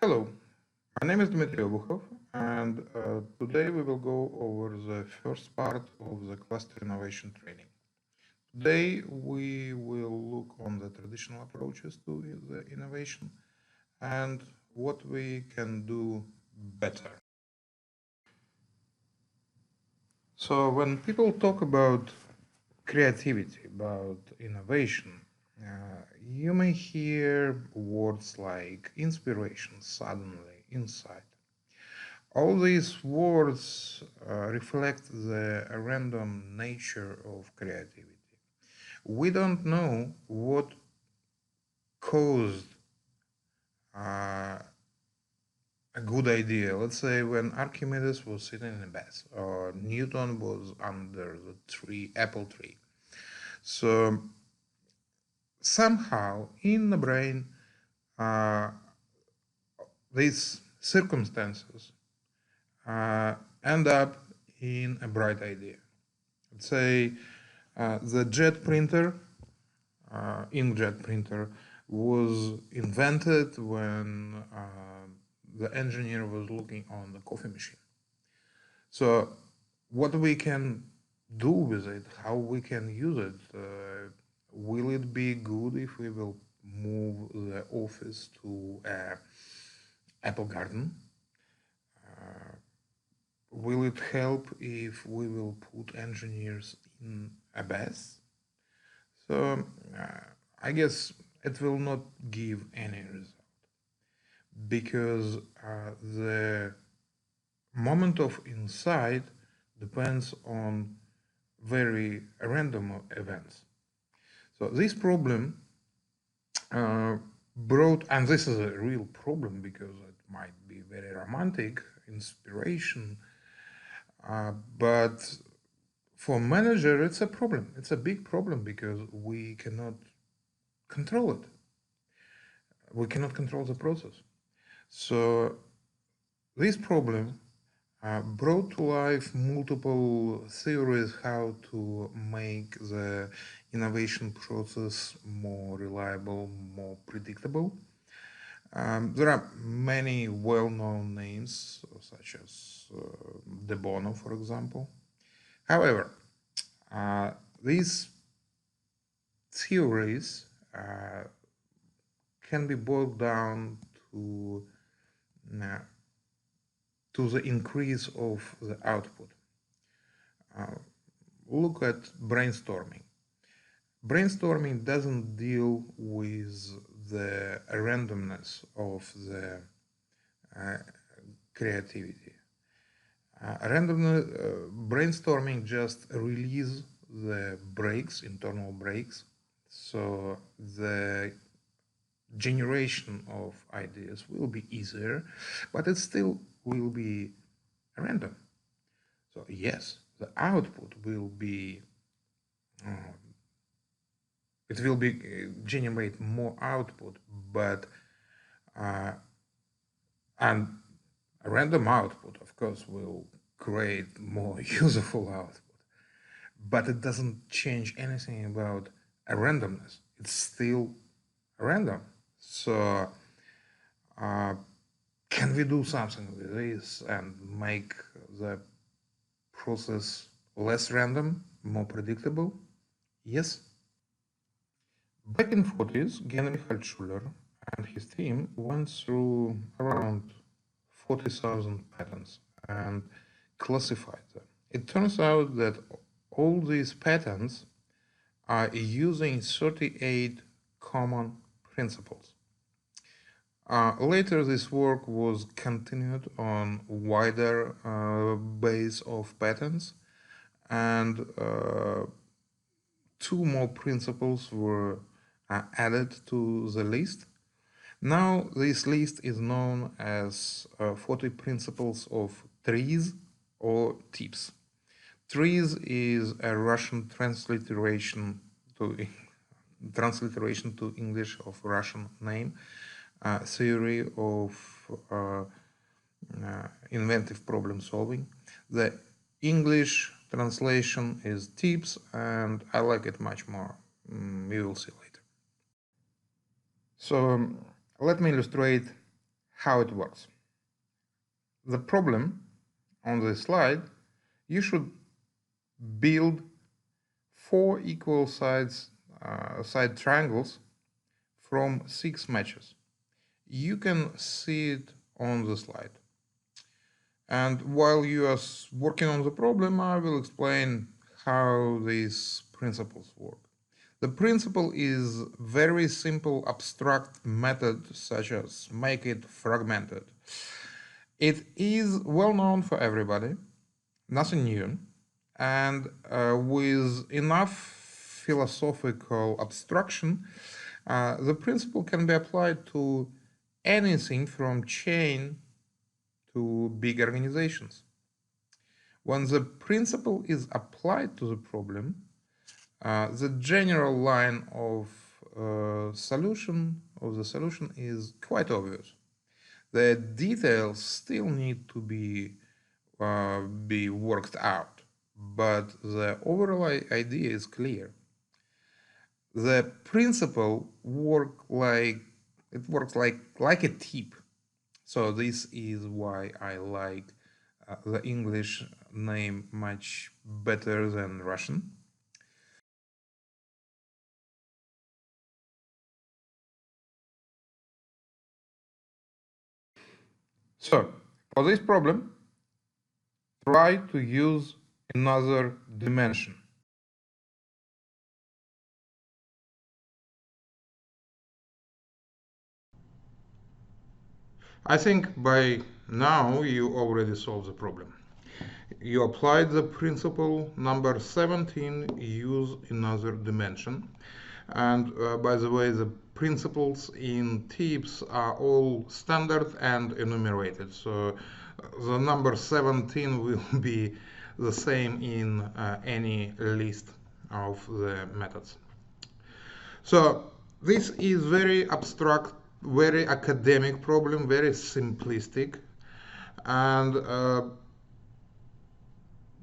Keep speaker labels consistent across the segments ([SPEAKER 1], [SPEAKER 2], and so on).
[SPEAKER 1] Hello, my name is Dmitry Obukhov, and today we will go over the first part of the cluster innovation training. Today we will look on the traditional approaches to the innovation and what we can do better. So when people talk about creativity, about innovation, you may hear words like inspiration, suddenly, insight. All these words reflect the random nature of creativity. We don't know what caused uh, a good idea. Let's say when Archimedes was sitting in a bath, or Newton was under the apple tree. So somehow in the brain, uh, these circumstances end up in a bright idea. Let's say the jet printer, inkjet printer, was invented when the engineer was looking on the coffee machine. So, what we can do with it, how we can use it, will it be good if we will move the office to apple garden? Will it help if we will put engineers in a bath? So I guess it will not give any result because the moment of insight depends on very random events. So this problem brought, and this is a real problem because it might be very romantic, inspiration, but for manager it's a problem. It's a big problem because we cannot control it. We cannot control the process. So this problem brought to life multiple theories how to make the innovation process more reliable, more predictable. There are many well-known names, such as De Bono, for example. However, these theories can be boiled down uh, to the increase of the output. Look at brainstorming. Brainstorming doesn't deal with the randomness of the uh, creativity. Brainstorming just release the brakes, internal brakes, so the generation of ideas will be easier, but it still will be random. So yes, the output will be it will be generate more output, but and a random output, of course, will create more useful output. But it doesn't change anything about a randomness. It's still random. So can we do something with this and make the process less random, more predictable? Yes. Back in 40s, Genrich Altschuler and his team went through around 40,000 patents and classified them. It turns out that all these patents are using 38 common principles. Later, this work was continued on wider base of patents, and two more principles were added to the list. Now, this list is known as 40 principles of trees or tips. Trees is a Russian transliteration to English of Russian name, theory of inventive problem solving. The English translation is tips, and I like it much more. We will see later. So let me illustrate how it works. The problem on this slide, you should build 4 equal side triangles from 6 matches. You can see it on the slide. And while you are working on the problem, I will explain how these principles work. The principle is very simple abstract method such as make it fragmented. It is well known for everybody, nothing new, and with enough philosophical abstraction, the principle can be applied to anything from chain to big organizations. When the principle is applied to the problem, the general line of solution is quite obvious. The details still need to be worked out, but the overall idea is clear. The principle works like a tip. So this is why I like the English name much better than Russian. So for this problem, try to use another dimension. I think by now you already solved the problem. You applied the principle number 17, use another dimension. And by the way, the principles in tips are all standard and enumerated. So the number 17 will be the same in any list of the methods. So this is very abstract, very academic problem, very simplistic. And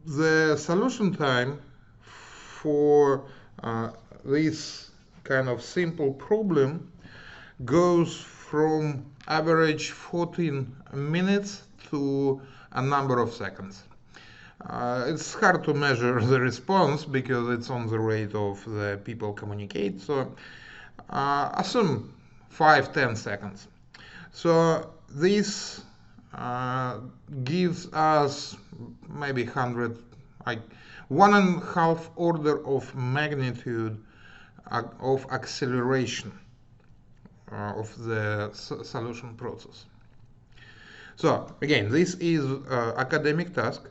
[SPEAKER 1] the solution time for this kind of simple problem goes from average 14 minutes to a number of seconds. It's hard to measure the response because it's on the rate of the people communicate, so assume 5-10 seconds. So this gives us maybe 1.5 order of magnitude of acceleration of the solution process. So again, this is academic task.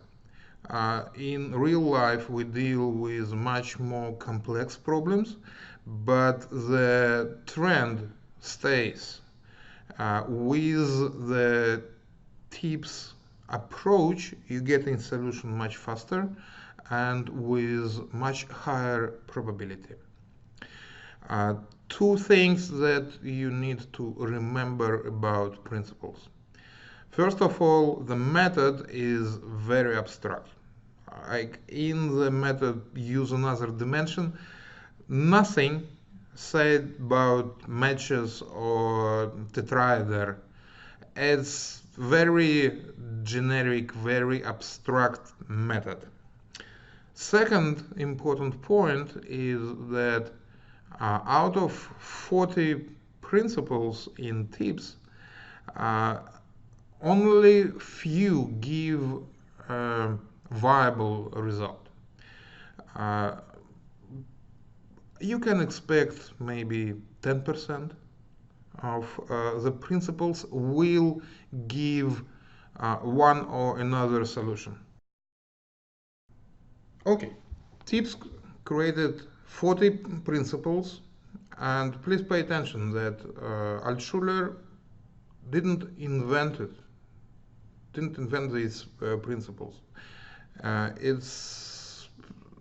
[SPEAKER 1] In real life, we deal with much more complex problems, but the trend stays. With the tips approach, you get in solution much faster and with much higher probability. Two things that you need to remember about principles. First of all, the method is very abstract. Like in the method use another dimension, nothing said about matches or tetraeder. It's very generic, very abstract method. Second important point is that out of 40 principles in tips, only few give a viable result. You can expect maybe 10% of the principles will give one or another solution. Okay, tips created 40 principles, and please pay attention that Altshuler didn't invent these principles. It's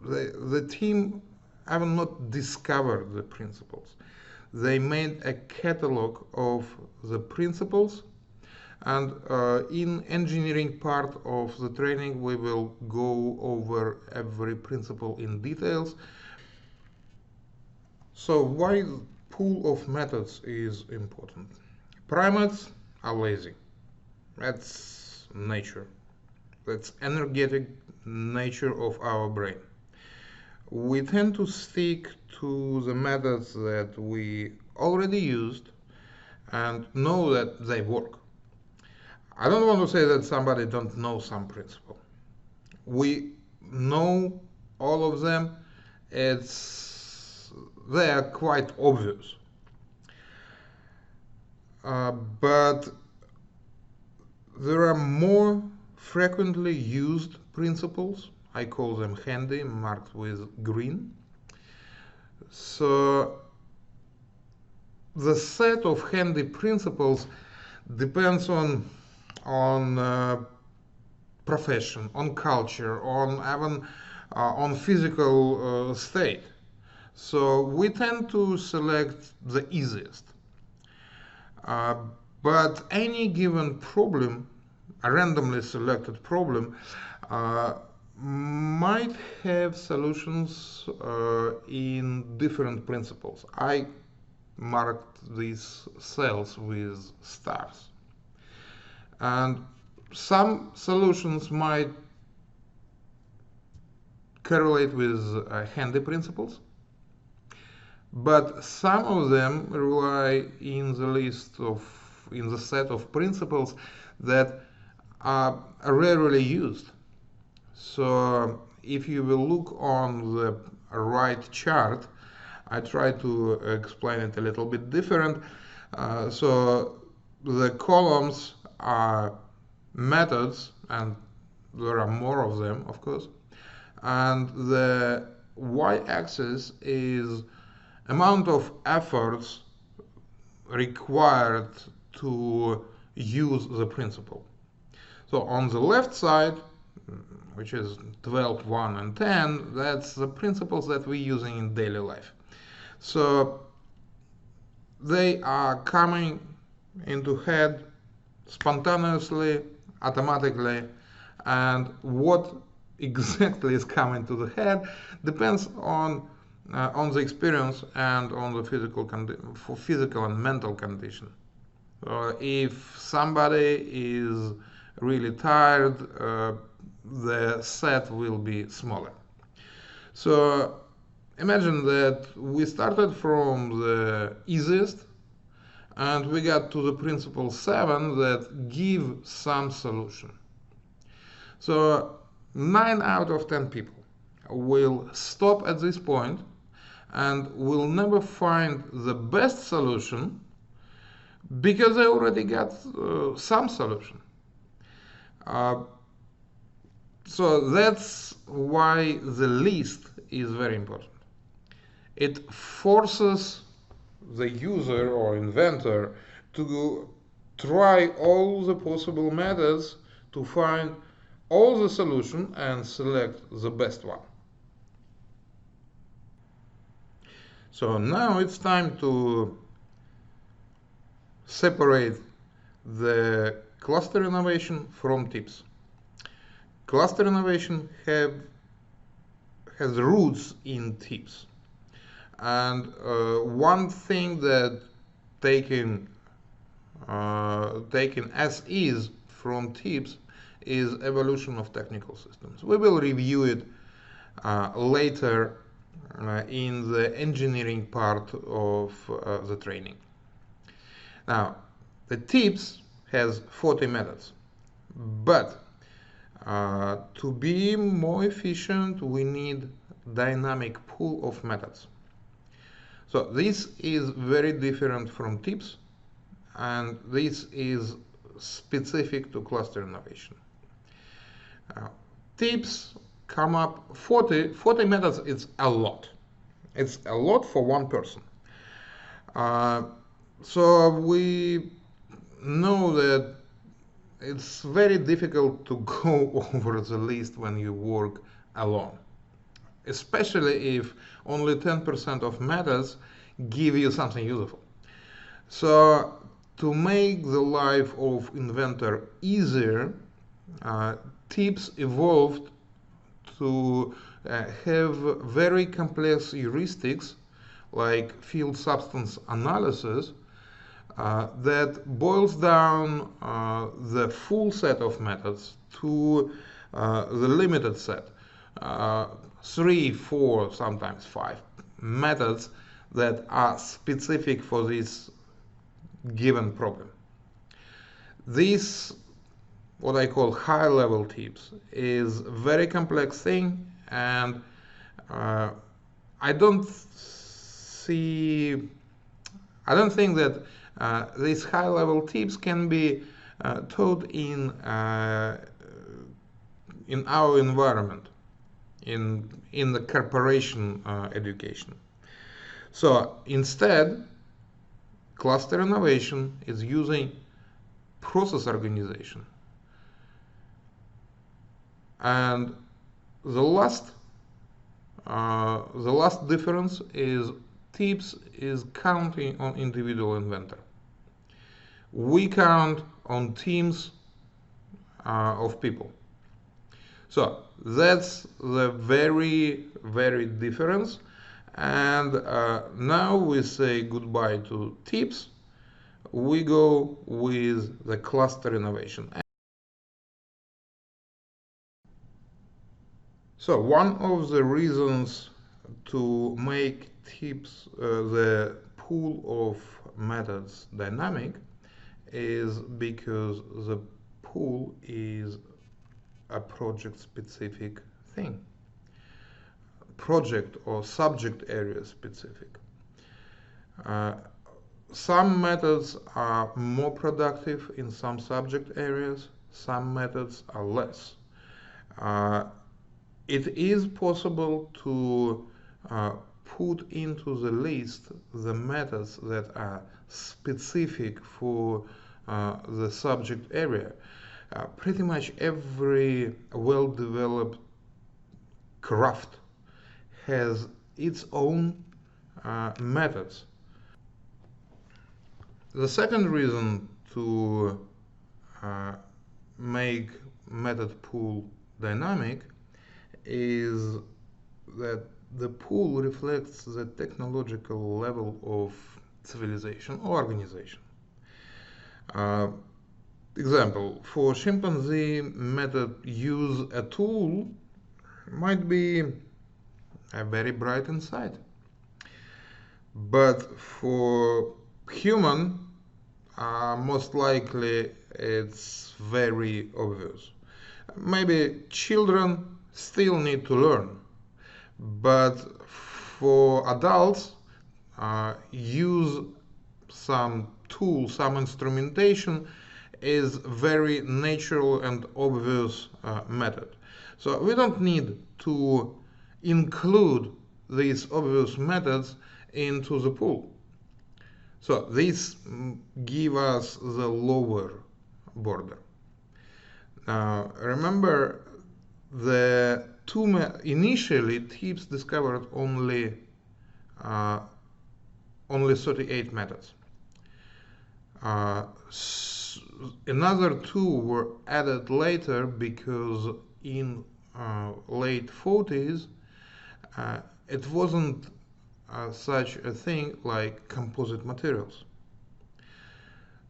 [SPEAKER 1] the team have not discovered the principles. They made a catalog of the principles, and in engineering part of the training we will go over every principle in details. So why pool of methods is important? Primates are lazy. That's nature. That's energetic nature of our brain. We tend to stick to the methods that we already used and know that they work. I don't want to say that somebody don't know some principle. We know all of them. They are quite obvious. But there are more frequently used principles. I call them handy, marked with green. So the set of handy principles depends on profession, on culture, on even on physical state. So we tend to select the easiest. Uh, but any given problem, a randomly selected problem, might have solutions in different principles. I marked these cells with stars. And some solutions might correlate with handy principles, but some of them rely in the set of principles that are rarely used. So if you will look on the right chart, I try to explain it a little bit different. So the columns are methods, and there are more of them, of course, and the y-axis is amount of efforts required to use the principle. So on the left side, which is 12, 1, and 10, that's the principles that we're using in daily life. So they are coming into head spontaneously, automatically, and what exactly is coming to the head depends on the experience and on the physical and mental condition. If somebody is really tired, the set will be smaller. So imagine that we started from the easiest and we got to the principle 7 that give some solution. So 9 out of 10 people will stop at this point and will never find the best solution because they already got some solution. So that's why the list is very important. It forces the user or inventor to try all the possible methods to find all the solution and select the best one. So now it's time to separate the cluster innovation from tips. Cluster innovation has roots in tips. And one thing that taken as is from tips is evolution of technical systems. We will review it later in the engineering part of the training. Now, the tips has 40 methods, but to be more efficient, we need dynamic pool of methods. So this is very different from tips, and this is specific to cluster innovation. Tips come up 40 methods. It's a lot. It's a lot for one person. So we know that it's very difficult to go over the list when you work alone, especially if only 10% of methods give you something useful. So to make the life of inventor easier, tips evolved to have very complex heuristics like field substance analysis, that boils down the full set of methods to the limited set, 3, 4, sometimes 5 methods that are specific for this given problem. This, what I call high-level tips, is a very complex thing, and I don't think that these high-level tips can be taught in our environment, in the corporation education. So instead, cluster innovation is using process organization. And the last difference is tips is counting on individual inventor. We count on teams of people. So that's the very, very difference. And now we say goodbye to tips. We go with the cluster innovation. So one of the reasons to make tips the pool of methods dynamic is because the pool is a project-specific thing, project or subject area specific. Some methods are more productive in some subject areas, some methods are less. It is possible to put into the list the methods that are specific for the subject area. Pretty much every well-developed craft has its own methods. The second reason to make method pool dynamic is that the pool reflects the technological level of civilization or organization. Example, for chimpanzee method use a tool might be a very bright insight, but for human most likely it's very obvious. Maybe children still need to learn, but for adults use some tool, some instrumentation is very natural and obvious method. So we don't need to include these obvious methods into the pool. So these give us the lower border. Now remember, the initially tips discovered only 38 methods. Another 2 were added later because in late 40s it wasn't such a thing like composite materials.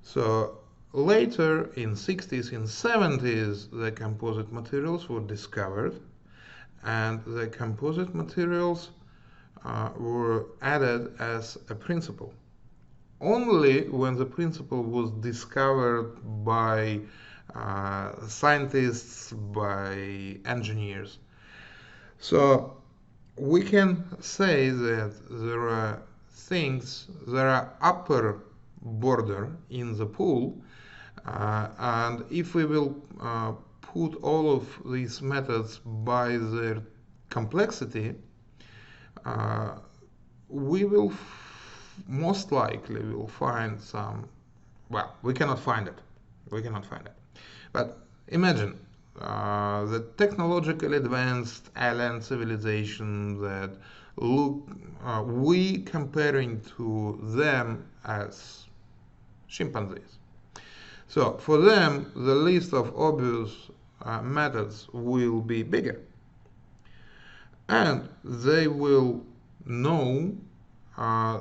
[SPEAKER 1] So later in 60s, in 70s, the composite materials were discovered, and the composite materials were added as a principle. Only when the principle was discovered by scientists, by engineers. So we can say that there are upper border in the pool, and if we will put all of these methods by their complexity, we will most likely will find some, well, we cannot find it, but imagine the technologically advanced alien civilization that we comparing to them as chimpanzees. So for them, the list of obvious methods will be bigger, and they will know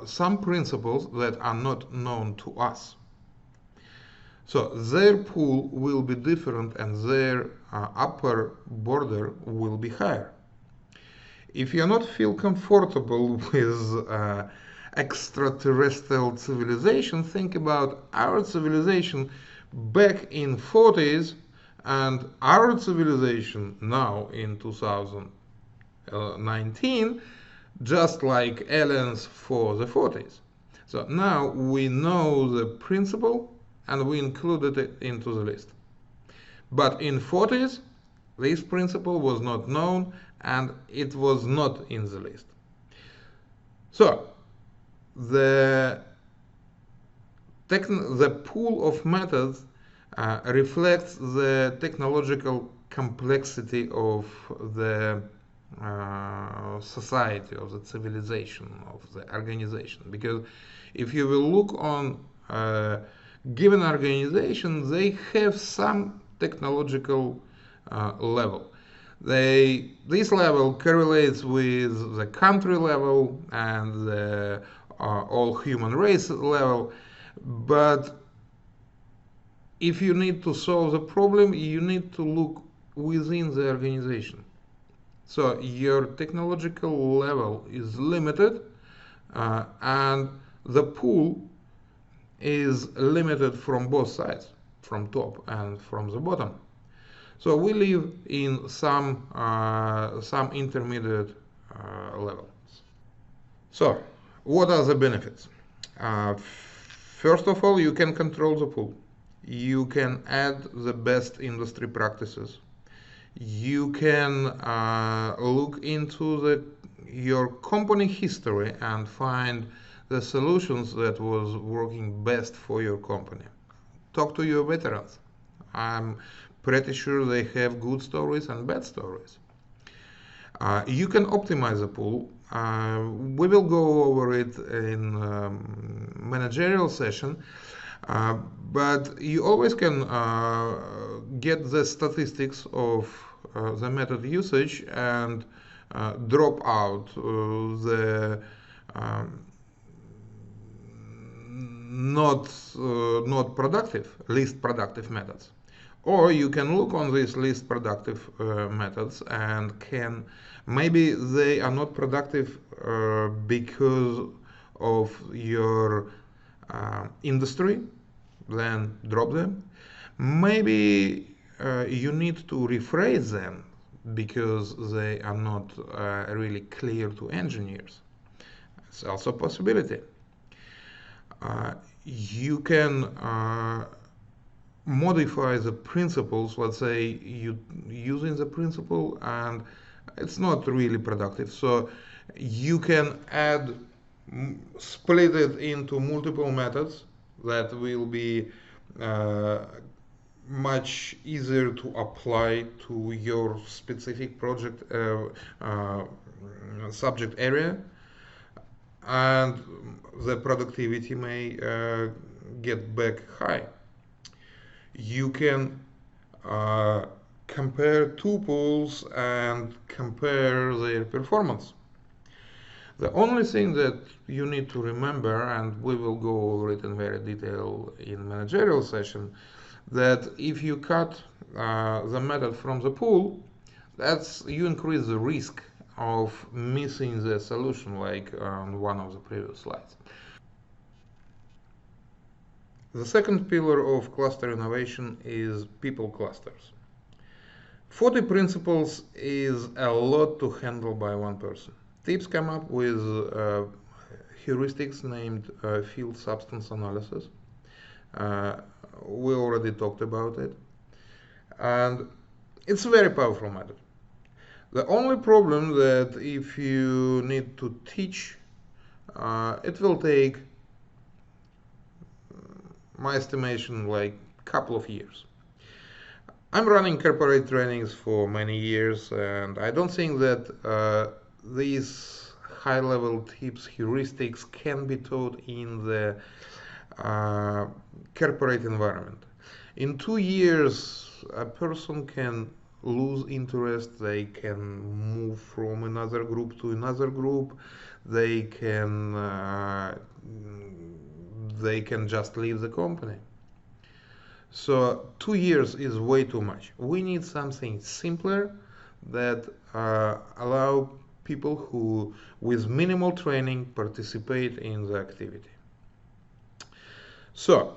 [SPEAKER 1] some principles that are not known to us. So their pool will be different and their upper border will be higher. If you not feel comfortable with extraterrestrial civilization, think about our civilization back in 40s and our civilization now in 2019, just like aliens for the 40s. So now we know the principle and we included it into the list. But in 40s, this principle was not known and it was not in the list. So the pool of methods reflects the technological complexity of the society, of the civilization, of the organization. Because if you will look on given organization, they have some technological level. This level correlates with the country level and the all human race level, but if you need to solve the problem, you need to look within the organization. So your technological level is limited, and the pool is limited from both sides, from top and from the bottom. So we live in some intermediate levels. So what are the benefits? First of all, you can control the pool. You can add the best industry practices. You can look into your company history and find the solutions that was working best for your company. Talk to your veterans. I'm pretty sure they have good stories and bad stories. You can optimize the pool. We will go over it in managerial session, but you always can get the statistics of the method usage and drop out the not productive, least productive methods. Or you can look on these least productive methods and can maybe they are not productive because of your industry, then drop them. Maybe you need to rephrase them because they are not really clear to engineers. It's also a possibility. You can modify the principles. Let's say you using the principle and it's not really productive, so you can split it into multiple methods that will be much easier to apply to your specific project subject area, and the productivity may get back high. You can compare two pools and compare their performance. The only thing that you need to remember, and we will go over it in very detail in managerial session, that if you cut the method from the pool, you increase the risk of missing the solution, like on one of the previous slides. The second pillar of cluster innovation is people clusters. 40 principles is a lot to handle by one person. Tips come up with heuristics named field substance analysis. We already talked about it. And it's a very powerful method. The only problem that if you need to teach, it will take, my estimation, like a couple of years. I'm running corporate trainings for many years, and I don't think that these high-level tips, heuristics can be taught in the corporate environment. In 2 years, a person can lose interest, they can move from another group to another group, they can just leave the company. So 2 years is way too much. We need something simpler that allow people who, with minimal training, participate in the activity. So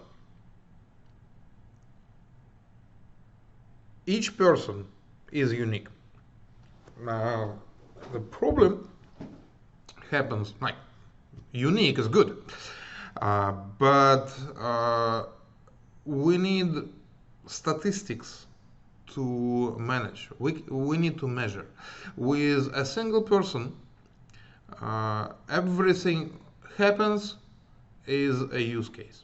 [SPEAKER 1] each person is unique. Now the problem happens, like, unique is good, but we need statistics to manage. We need to measure. With a single person, everything happens is a use case.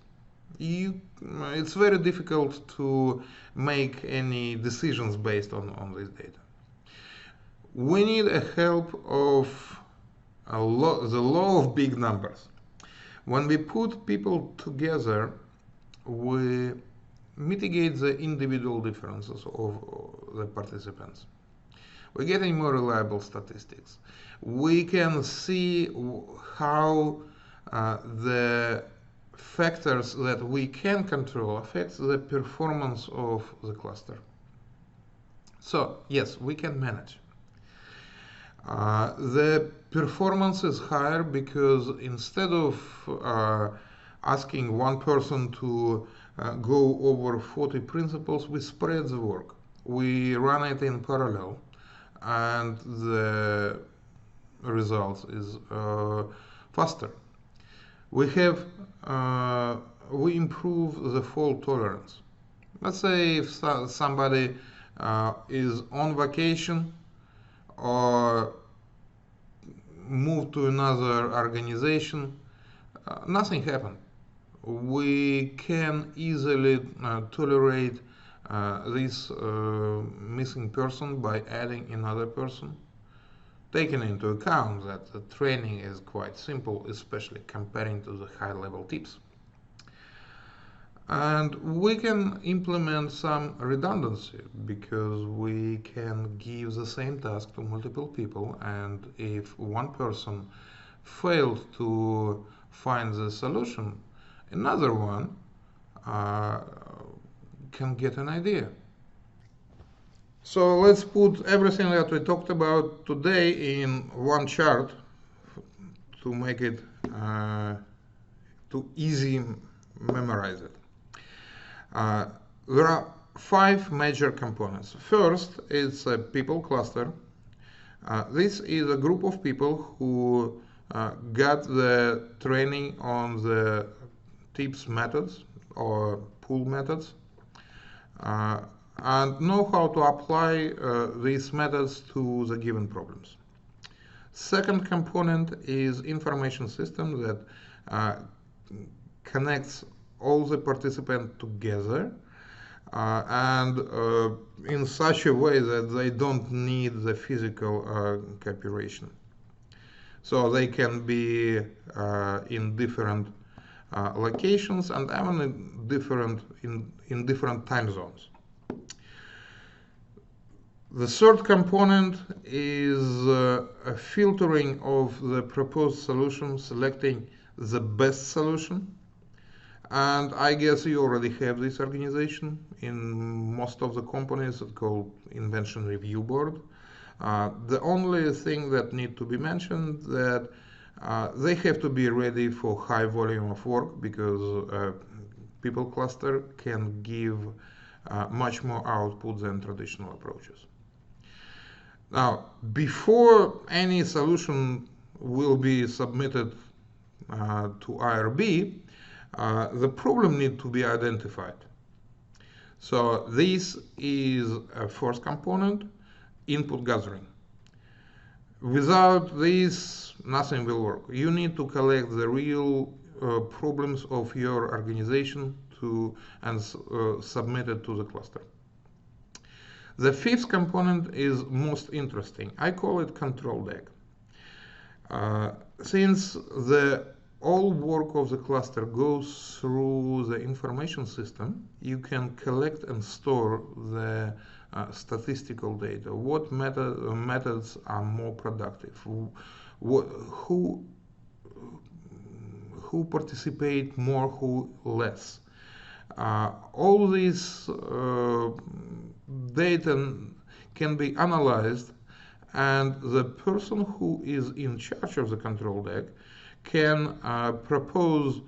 [SPEAKER 1] It's very difficult to make any decisions based on this data. We need a help of the law of big numbers. When we put people together, we mitigate the individual differences of the participants. We're getting more reliable statistics. We can see how the factors that we can control affect the performance of the cluster. So yes, we can manage. The performance is higher because instead of asking one person to go over 40 principles, we spread the work. We run it in parallel, and the result is faster. We improve the fault tolerance. Let's say if somebody is on vacation or moved to another organization, nothing happened. We can easily tolerate this missing person by adding another person, taking into account that the training is quite simple, especially comparing to the high-level tips. And we can implement some redundancy because we can give the same task to multiple people, and if one person failed to find the solution, another one can get an idea. So let's put everything that we talked about today in one chart to make it too easy memorize it. There are 5 major components. First, it's a people cluster. This is a group of people who got the training on the tips methods or pull methods and know how to apply these methods to the given problems. Second component is information system that connects all the participants together and in such a way that they don't need the physical cooperation. So they can be in different locations and even in different time zones. The third component is a filtering of the proposed solution, selecting the best solution. And I guess you already have this organization in most of the companies. It's called Invention Review Board. The only thing that need to be mentioned that they have to be ready for high volume of work because people cluster can give much more output than traditional approaches. Now, before any solution will be submitted to IRB, the problem needs to be identified. So this is a first component, input gathering. Without this, nothing will work. You need to collect the real problems of your organization and submit it to the cluster. The fifth component is most interesting. I call it control deck. Since the all work of the cluster goes through the information system, you can collect and store the statistical data. What methods are more productive? Who participate more, who less? All these data can be analyzed, and the person who is in charge of the control deck can propose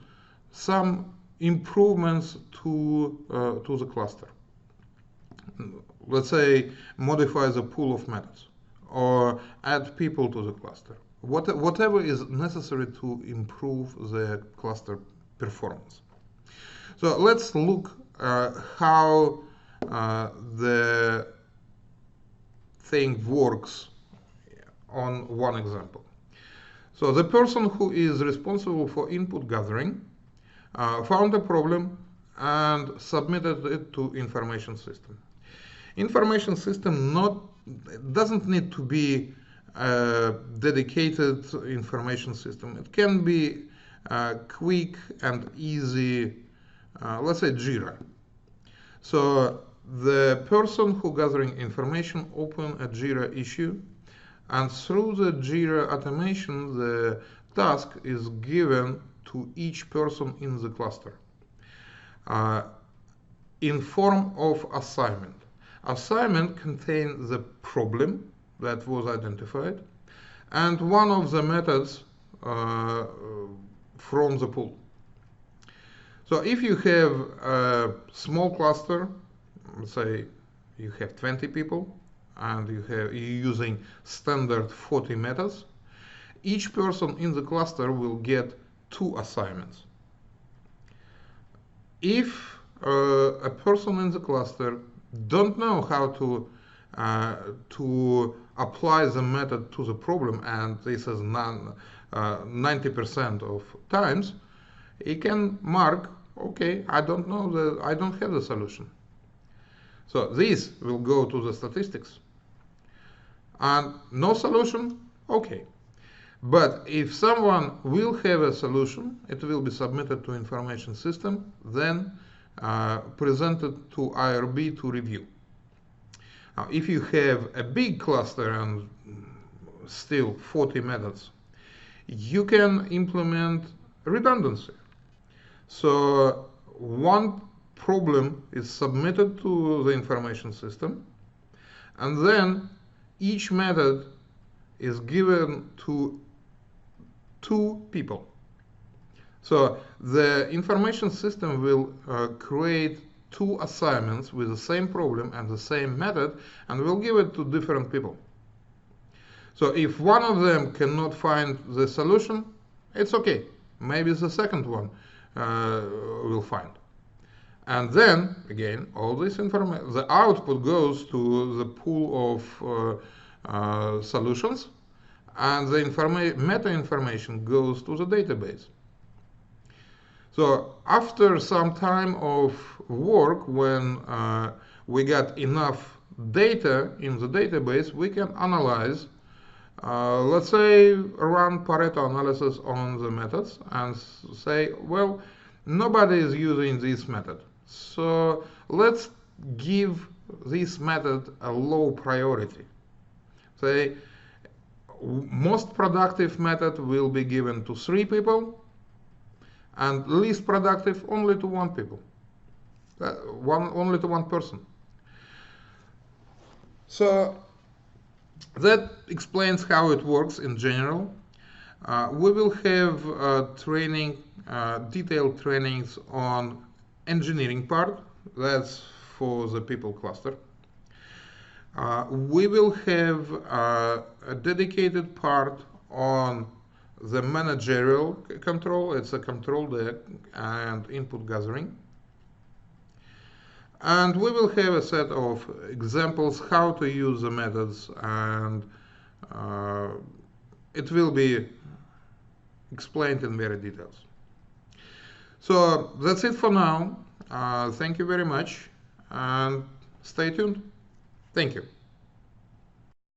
[SPEAKER 1] some improvements to the cluster. Let's say modify the pool of methods or add people to the cluster. Whatever is necessary to improve the cluster performance. So let's look how the thing works on one example. So the person who is responsible for input gathering found a problem and submitted it to information system. Information system doesn't need to be a dedicated information system. It can be quick and easy, let's say Jira. So the person who gathering information open a Jira issue, and through the Jira automation, the task is given to each person in the cluster in form of assignment. Assignment contains the problem that was identified and one of the methods from the pool. So if you have a small cluster, let's say you have 20 people, and you're using standard 40 methods, each person in the cluster will get 2 assignments. If a person in the cluster don't know how to apply the method to the problem, and this is 90% of times, he can mark, okay, I don't know, I don't have the solution. So this will go to the statistics. And no solution, okay. But if someone will have a solution, it will be submitted to information system, then presented to IRB to review. Now, if you have a big cluster and still 40 methods, you can implement redundancy. So one problem is submitted to the information system, and then each method is given to 2 people. So the information system will create 2 assignments with the same problem and the same method, and will give it to different people. So if one of them cannot find the solution, it's okay. Maybe the second one will find. And then, again, all this information, the output goes to the pool of solutions, and the meta information goes to the database. So after some time of work, when we got enough data in the database, we can analyze, let's say, run Pareto analysis on the methods and say, well, nobody is using this method. So let's give this method a low priority. Say, most productive method will be given to 3 people, and least productive only to 1 people, only to 1 person. So that explains how it works in general. We will have detailed trainings on engineering part. That's for the people cluster. We will have a dedicated part on the managerial control. It's a control deck and input gathering. And we will have a set of examples how to use the methods, and it will be explained in very details. So that's it for now. Thank you very much, and stay tuned. Thank you.